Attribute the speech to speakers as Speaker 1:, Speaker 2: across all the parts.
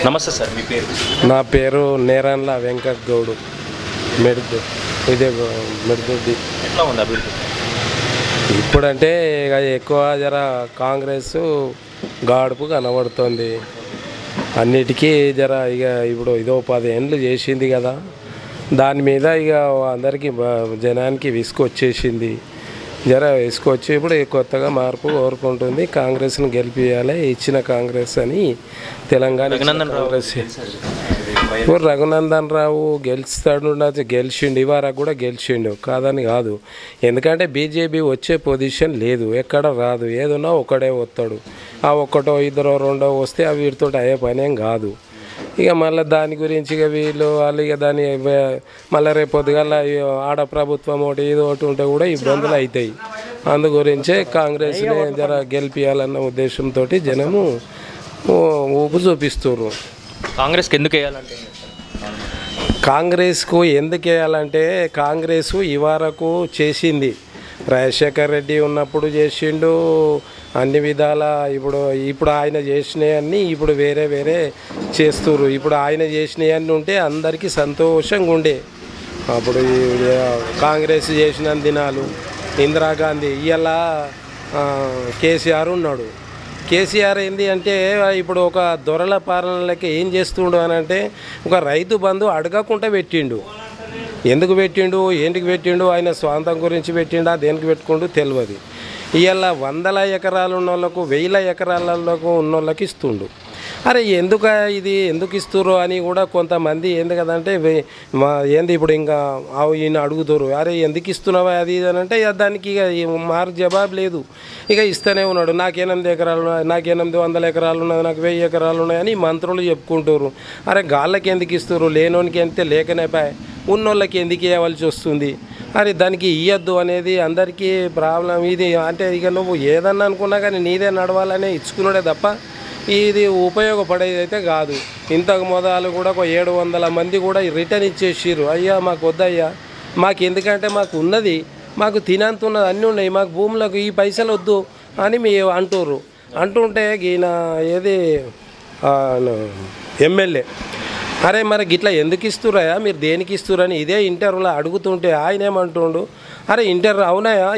Speaker 1: నమస్తే సార్, మీ పేరు?
Speaker 2: నా పేరు నేరన్ల వెంకట్ గౌడు. మెడుదొడ్డి.
Speaker 1: ఎట్లా ఉంది అభివృద్ధి?
Speaker 2: ఇప్పుడంటే ఇక ఎక్కువ జర కాంగ్రెస్ గాడుపు కనబడుతుంది అన్నిటికీ. జర ఇక ఇప్పుడు ఇదో 10 ఏళ్ళు చేసింది కదా, దాని మీద ఇక అందరికీ జనానికి విసుకొచ్చేసింది. జర విసుకొచ్చి ఇప్పుడు కొత్తగా మార్పు కోరుకుంటుంది. కాంగ్రెస్ని గెలిపియాలి, ఇచ్చిన కాంగ్రెస్ అని తెలంగాణ కాంగ్రెస్. ఇప్పుడు రఘునందన్ రావు గెలిచిండు, ఇవారకు కూడా గెలిచిండు, కాదని కాదు. ఎందుకంటే బీజేపీ వచ్చే పొజిషన్ లేదు, ఎక్కడ రాదు. ఏదన్నా ఒకడే వస్తాడు. ఆ ఒక్కటో ఇద్దరో రెండో వస్తే అవి వీటితో అయ్యే పని ఏం కాదు. ఇక మళ్ళీ దాని గురించి ఇక వాళ్ళు ఇక దాన్ని మళ్ళీ రేపు పొద్దుగల ఆడ ప్రభుత్వం ఒకటి ఇది ఒకటి ఉంటే కూడా ఇబ్బందులు అవుతాయి. అందు గురించే కాంగ్రెస్ని జర గెలిపియాలన్న ఉద్దేశంతో జనము ఊపు చూపిస్తున్నారు.
Speaker 1: కాంగ్రెస్కి ఎందుకు వేయాలంటే?
Speaker 2: కాంగ్రెస్కు ఎందుకు వేయాలంటే కాంగ్రెస్ ఇవరకు చేసింది. రాజశేఖర్ రెడ్డి ఉన్నప్పుడు చేసిండు అన్ని విధాల. ఇప్పుడు ఆయన చేసినవన్నీ ఇప్పుడు వేరే వేరే చేస్తున్నారు. ఇప్పుడు ఆయన చేసినవన్నీ ఉంటే అందరికీ సంతోషంగా ఉండే. అప్పుడు కాంగ్రెస్ చేసిన దినాలు ఇందిరాగాంధీ, ఇలా కేసీఆర్ ఉన్నాడు. కేసీఆర్ ఏంది అంటే ఇప్పుడు ఒక దొరల పాలనలకి ఏం చేస్తుండు అని అంటే ఒక రైతు బంధు అడగకుండా పెట్టిండు. ఎందుకు పెట్టిండు, ఏంటికి పెట్టిండు, ఆయన స్వాంతం గురించి పెట్టిండా దేనికి పెట్టుకుంటూ తెలియదు. ఇవాళ 100 ఎకరాలు ఉన్న వాళ్ళకు 1000 ఎకరాలకు ఉన్న వాళ్ళకి ఇస్తుండు. అరే ఇది ఎందుకు ఇస్తుర్రు అని కూడా కొంతమంది ఏంది కదంటే ఏంది ఇప్పుడు ఇంకా ఈయన అడుగుతారు, అరే ఎందుకు ఇస్తున్నావా అది ఇది అని అంటే దానికి ఇక మారు జవాబు లేదు. ఇక ఇస్తూనే ఉన్నాడు. నాకు 8 ఎకరాలు ఉన్నాయి, నాకు 800 ఎకరాలు ఉన్నాయి, నాకు 1000 ఎకరాలు ఉన్నాయని మంత్రులు చెప్పుకుంటారు. అరే గాళ్ళకి ఎందుకు ఇస్తున్నారు, లేనోనికి ఎంత లేకనేపాయ, ఉన్నోళ్ళకి ఎందుకు ఇవ్వాల్సి వస్తుంది. అరే దానికి ఇవ్వద్దు అనేది అందరికీ ప్రాబ్లం. ఇది అంటే ఇక నువ్వు ఏదన్నా అనుకున్నా కానీ నీదే నడవాలనే ఇచ్చుకున్నాడే తప్ప ఇది ఉపయోగపడేది అయితే కాదు. ఇంతకు మొదలు కూడా ఒక 700 మంది కూడా రిటర్న్ ఇచ్చేసిర్రు. అయ్యా మాకు వద్దయ్యా, మాకు ఎందుకంటే మాకు ఉన్నది, మాకు తినంత ఉన్నది, అన్నీ ఉన్నాయి, మాకు భూములకు ఈ పైసలు వద్దు అని మేము అంటుంటే ఈయన ఏది ఎమ్మెల్యే, అరే మరి గిట్లా ఎందుకు ఇస్తుర్రయా, మీరు దేనికి ఇస్తురని ఇదే ఇంటర్వ్యూలో అడుగుతుంటే ఆయన ఏమంటుండు, అరే ఇంటర్వ్యూ అవునాయా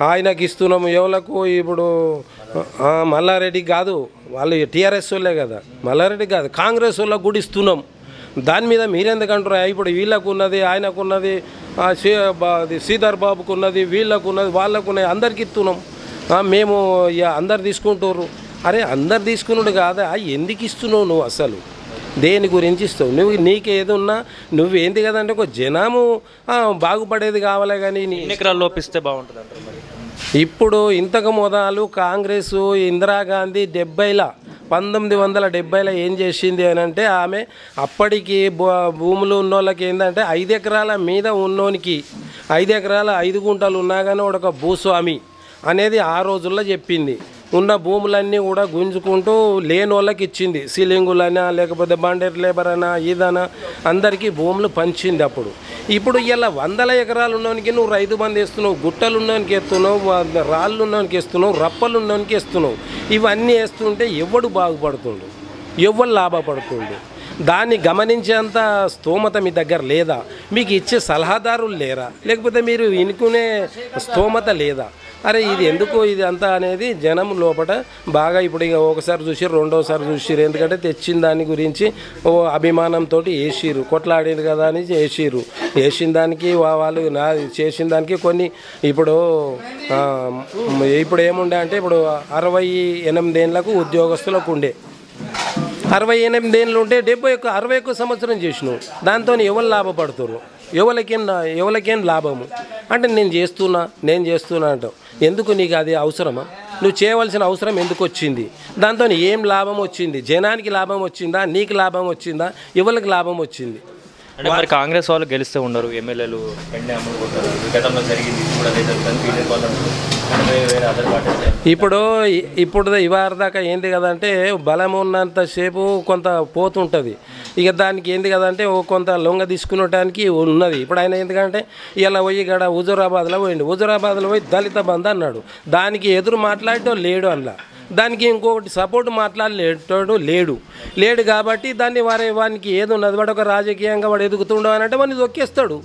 Speaker 2: ఆయనకి ఇస్తున్నాము ఎవలకు, ఇప్పుడు మల్లారెడ్డి కాదు, వాళ్ళు టీఆర్ఎస్ వాళ్ళే కదా, మల్లారెడ్డి కాదు కాంగ్రెస్ వాళ్ళకు కూడా ఇస్తున్నాం, దాని మీద మీరెందుకంటారా, ఇప్పుడు వీళ్ళకు ఉన్నది ఆయనకున్నది శ్రీధర్ బాబుకు ఉన్నది వీళ్ళకు ఉన్నది వాళ్ళకున్నది అందరికి ఇస్తున్నాం, మేము అందరు తీసుకుంటారు. అరే అందరు తీసుకున్నాడు కాదా, ఎందుకు ఇస్తున్నావు నువ్వు, అసలు దేని గురించి ఇస్తావు నువ్వు, నీకేది ఉన్నా నువ్వేంది కదంటే ఒక జనము బాగుపడేది కావాలి కానీ
Speaker 1: ఎకరాలు లోపిస్తే బాగుంటుంది అంటారు. మరి
Speaker 2: ఇప్పుడు ఇంతకు మొదలు కాంగ్రెస్ ఇందిరాగాంధీ 1970లో ఏం చేసింది అని అంటే ఆమె అప్పటికి భూములు ఉన్నోళ్ళకి ఏంటంటే 5 ఎకరాల మీద ఉన్నోనికి 5 ఎకరాల 5 గుంటలు ఉన్నా కానీ ఒక భూస్వామి అనేది ఆ రోజుల్లో చెప్పింది. ఉన్న భూములన్నీ కూడా గుంజుకుంటూ లేని వాళ్ళకి ఇచ్చింది. సీలింగులైనా లేకపోతే బండర్ లేబర్ అయినా ఇదైనా అందరికీ భూములు పంచింది అప్పుడు. ఇప్పుడు ఇలా 100 ఎకరాలు ఉన్నోనికి నువ్వు రైతు బంధు వేస్తున్నావు, గుట్టలు ఉన్నోనికి వేస్తున్నావు, రాళ్ళు ఉన్నోనికి వేస్తున్నావు, రప్పలు ఉన్నోనికి వేస్తున్నావు. ఇవన్నీ వేస్తుంటే ఎవడు బాగుపడుతుండు, ఎవరు లాభపడుతుండు, దాన్ని గమనించేంత స్తోమత మీ దగ్గర లేదా, మీకు ఇచ్చే సలహాదారులు లేరా, లేకపోతే మీరు ఇనుకునే స్తోమత లేదా. అరే ఇది ఎందుకు ఇది అంతా అనేది జనం లోపల బాగా ఇప్పుడు ఇక ఒకసారి చూసిర్రు, రెండోసారి చూసిర్రు. ఎందుకంటే తెచ్చిన దాని గురించి అభిమానంతో వేసిర్రు, కొట్లాడేది కదా అని వేసిన దానికి వాళ్ళు చేసిన దానికి కొన్ని ఇప్పుడు ఏముండే అంటే ఇప్పుడు 68 ఏళ్ళకు ఉద్యోగస్తులకు ఉండే, 68 ఏళ్ళు ఉంటే 61 సంవత్సరం చేసినావు. దాంతో ఎవరు లాభపడుతున్నారు, ఎవరికేం లాభము అంటే నేను చేస్తున్నా అంటావు. ఎందుకు నీకు అది అవసరమా, నువ్వు చేయవలసిన అవసరం ఎందుకు వచ్చింది, దాంతో ఏం లాభం వచ్చింది, జనానికి లాభం వచ్చిందా, నీకు లాభం వచ్చిందా, ఎవరికి లాభం వచ్చింది.
Speaker 1: అంటే మరి కాంగ్రెస్ వాళ్ళు గెలిస్తే ఉండరు, ఎమ్మెల్యేలు గతంలో జరిగింది
Speaker 2: ఇప్పుడు ఇవారదాకా ఏంది కదంటే బలం ఉన్నంతసేపు కొంత పోతుంటుంది. ఇక దానికి ఏంది కదంటే కొంత లొంగ తీసుకునడానికి ఉన్నది. ఇప్పుడు ఆయన ఎందుకంటే ఇలా పోయి ఇక్కడ హుజూరాబాద్లో పోయిండు, హుజూరాబాద్లో పోయి దళిత బంధు అన్నాడు, దానికి ఎదురు మాట్లాడటం లేడు. అందులో దానికి ఇంకొకటి సపోర్ట్ మాట్లాడలేటాడు లేడు కాబట్టి దాన్ని వానికి ఏది ఉన్నది వాడు ఒక రాజకీయంగా వాడు ఎదుగుతుండవు అని అంటే వాడిని తొక్కేస్తాడు.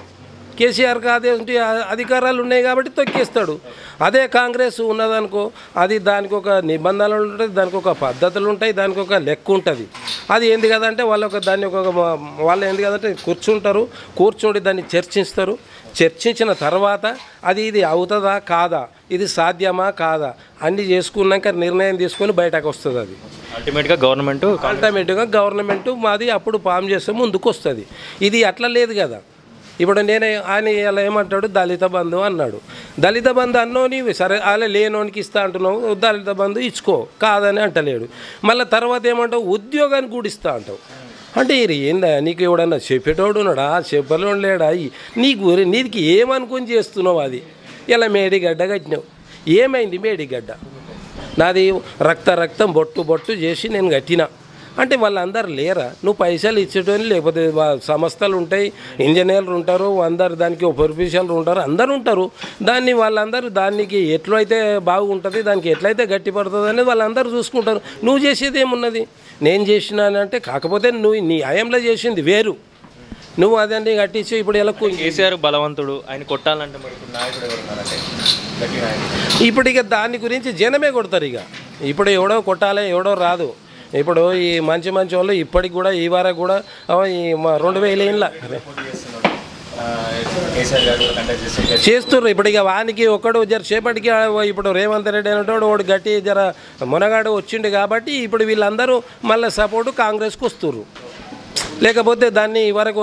Speaker 2: కేసీఆర్కి అదే అధికారాలు ఉన్నాయి కాబట్టి తొక్కేస్తాడు. అదే కాంగ్రెస్ ఉన్నదనుకో అది దానికి ఒక నిబంధనలు ఉంటాయి, దానికి ఒక పద్ధతులు ఉంటాయి, దానికి ఒక లెక్క ఉంటుంది. అది ఏంది కదంటే వాళ్ళు ఏంది కదంటే కూర్చుండి దాన్ని చర్చించిన తర్వాత ఇది అవుతుందా కాదా, ఇది సాధ్యమా కాదా అన్నీ చేసుకున్నాక నిర్ణయం తీసుకొని బయటకు వస్తుంది. అది
Speaker 1: అల్టిమేట్గా
Speaker 2: గవర్నమెంట్ మాది అప్పుడు ఫామ్ చేస్తే ముందుకు వస్తుంది. ఇది అట్లా లేదు కదా. ఇప్పుడు ఆయన ఇలా ఏమంటాడు దళిత బంధు అన్నాడు. దళిత బంధు అన్నోని సరే అలా లేనోనికి ఇస్తా అంటున్నావు, దళిత బంధు ఇచ్చుకో కాదని అంటలేడు. మళ్ళీ తర్వాత ఏమంటావు ఉద్యోగానికి కూడా ఇస్తా అంటావు. అంటే ఏందా నీకు ఎవడన్నా చెప్పేటోడు ఉన్నాడా, చెప్పలేడు లేడా, నీకు ఏమనుకొని చేస్తున్నావు. అది ఇలా మేడిగడ్డ కట్టినావు. ఏమైంది మేడిగడ్డ? నాది రక్తం బొట్టు చేసి నేను కట్టినా అంటే వాళ్ళందరూ లేరా? నువ్వు పైసలు ఇచ్చేటోని లేకపోతే సంస్థలు ఉంటాయి, ఇంజనీర్లు ఉంటారు, అందరు దానికి ప్రొఫెషనల్ ఉంటారు, అందరు ఉంటారు. వాళ్ళందరూ దానికి ఎట్లయితే బాగుంటుంది, దానికి ఎట్లయితే గట్టి పడుతుంది అనేది వాళ్ళందరూ చూసుకుంటారు. నువ్వు చేసేది ఏమున్నది? నేను చేసినానంటే కాకపోతే నువ్వు నీ హయాంలో చేసింది వేరు. నువ్వు అదండి కట్టించి ఇప్పుడు ఎలా
Speaker 1: కేసీఆర్ బలవంతుడు ఆయన కొట్టాలంటే
Speaker 2: ఇప్పుడు ఇక దాని గురించి జనమే కొడతారు. ఇప్పుడు ఎవడో కొట్టాలి ఎవడో రాదు. ఇప్పుడు ఈ మంచి వాళ్ళు ఇప్పటికి కూడా ఈ వారం కూడా ఈ 2000 చేస్తుర్రు. ఇప్పుడు ఇక వానికి ఒకడు సేపటికి ఇప్పుడు రేవంత్ రెడ్డి అనేటోడు ఒకడు గట్టి మునగాడు వచ్చిండు కాబట్టి ఇప్పుడు వీళ్ళందరూ మళ్ళీ సపోర్టు కాంగ్రెస్కి వస్తుర్రు. లేకపోతే దాన్ని ఇవరకు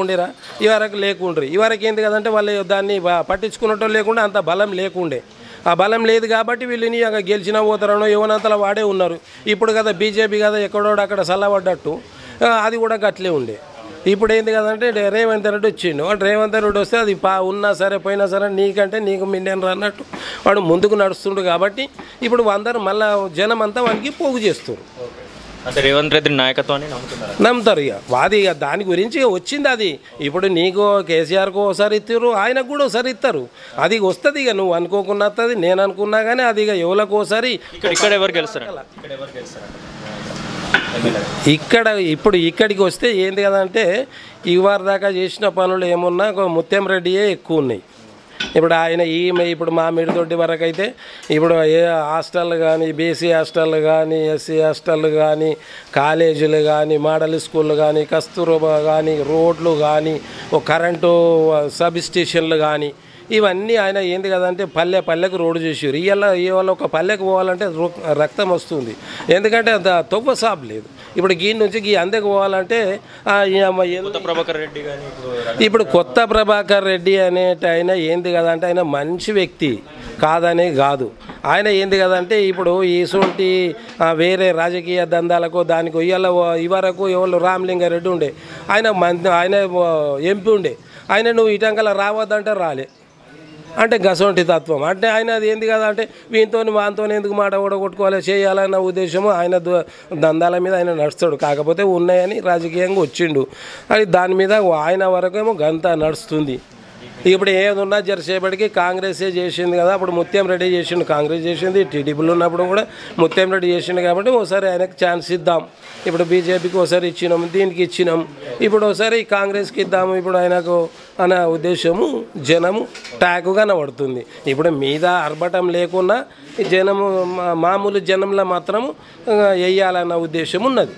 Speaker 2: ఉండిరా, ఇవరకు లేకుండ్రి. ఇవరకు ఏంటి కదంటే వాళ్ళు దాన్ని పట్టించుకున్నట్టు లేకుండా అంత బలం లేకుండే. ఆ బలం లేదు కాబట్టి వీళ్ళని గెలిచినా పోతారనో ఎవరంతలా వాడే ఉన్నారు. ఇప్పుడు కదా బీజేపీ కదా ఎక్కడోడు అక్కడ చల్లబడ్డట్టు అది కూడా గట్లే ఉండే. ఇప్పుడు ఏంది కదంటే రేవంత్ రెడ్డి వచ్చిండు. రేవంత్ రెడ్డి వస్తే అది ఉన్నా సరే పోయినా సరే నీకు మిండెన్ అన్నట్టు వాడు ముందుకు నడుస్తుండు కాబట్టి ఇప్పుడు అందరూ మళ్ళీ జనం అంతా వానికి పోగు చేస్తారు.
Speaker 1: అంటే రేవంత్ రెడ్డి నాయకత్వాన్ని
Speaker 2: నమ్ముతారు. వాది దాని గురించి వచ్చింది. అది ఇప్పుడు నీకు కేసీఆర్కు ఒకసారి ఇస్తారు, ఆయనకు కూడా ఒకసారి ఇస్తారు. అది వస్తుంది. నువ్వు అనుకోకుండా వస్తుంది, నేను అనుకున్నా కానీ అది ఎవరికి ఒకసారి
Speaker 1: ఇక్కడ ఎవరు గెలుస్తారు?
Speaker 2: ఇక్కడికి వస్తే ఏంది కదంటే ఇవారి దాకా చేసిన పనులు ఏమున్నా ముత్యం రెడ్డియే ఎక్కువ ఉన్నాయి. ఇప్పుడు ఇప్పుడు మా మిడిదొడ్డి వరకు అయితే ఇప్పుడు ఏ హాస్టళ్ళు కానీ, బీసీ హాస్టళ్ళు కానీ, ఎస్సీ హాస్టళ్ళు కానీ, కాలేజీలు కానీ, మోడల్ స్కూళ్ళు కానీ, కస్తూర్బా కానీ, రోడ్లు కానీ, కరెంటు సబ్ స్టేషన్లు కానీ ఇవన్నీ ఆయన ఏంది కదంటే పల్లెకు రోడ్డు చేసారు. ఇవాళ ఒక పల్లెకు పోవాలంటే రక్తం వస్తుంది. ఎందుకంటే అంత తొవ్వ సాబ్ లేదు. ఇప్పుడు గీ నుంచి అందకు పోవాలంటే ఇప్పుడు కొత్త ప్రభాకర్ రెడ్డి అనేట ఆయన ఏంది కదంటే ఆయన మంచి వ్యక్తి కాదనే కాదు. ఆయన ఏంది కదంటే ఇప్పుడు ఈసోటి వేరే రాజకీయ దందాలకు దానికి ఇవరకు ఎవరు రామలింగారెడ్డి ఉండే, ఆయన ఎంపీ ఉండే. ఆయన నువ్వు ఇటంకల రావద్దంటే రాలే అంటే గసొంటి తత్వం. అంటే ఆయన అది ఏంది కదా అంటే వానితో ఎందుకు మాట కూడా కొట్టుకోవాలి చేయాలన్న ఉద్దేశము ఆయన దందాల మీద ఆయన నడుస్తాడు. కాకపోతే ఉన్నాయని రాజకీయంగా వచ్చిండు. అది దాని మీద ఆయన వరకేమో గంత నడుస్తుంది. ఇప్పుడు ఏది ఉన్నా జరసేపటికి కాంగ్రెసే చేసింది కదా. అప్పుడు ముత్యం రెడ్డి చేసిండు, కాంగ్రెస్ చేసింది. టీడీపీలో ఉన్నప్పుడు కూడా ముత్యం రెడ్డి చేసిండు కాబట్టి ఒకసారి ఆయనకు ఛాన్స్ ఇద్దాం. ఇప్పుడు బీజేపీకి ఒకసారి ఇచ్చినాం, దీనికి ఇచ్చినాం, ఇప్పుడు ఒకసారి కాంగ్రెస్కి ఇద్దాము ఇప్పుడు ఆయనకు అనే ఉద్దేశము జనము ట్యాగు కనబడుతుంది. ఇప్పుడు మీద అర్బటం లేకున్నా జనము మామూలు జనంలో మాత్రము వేయాలన్న ఉద్దేశం ఉన్నది.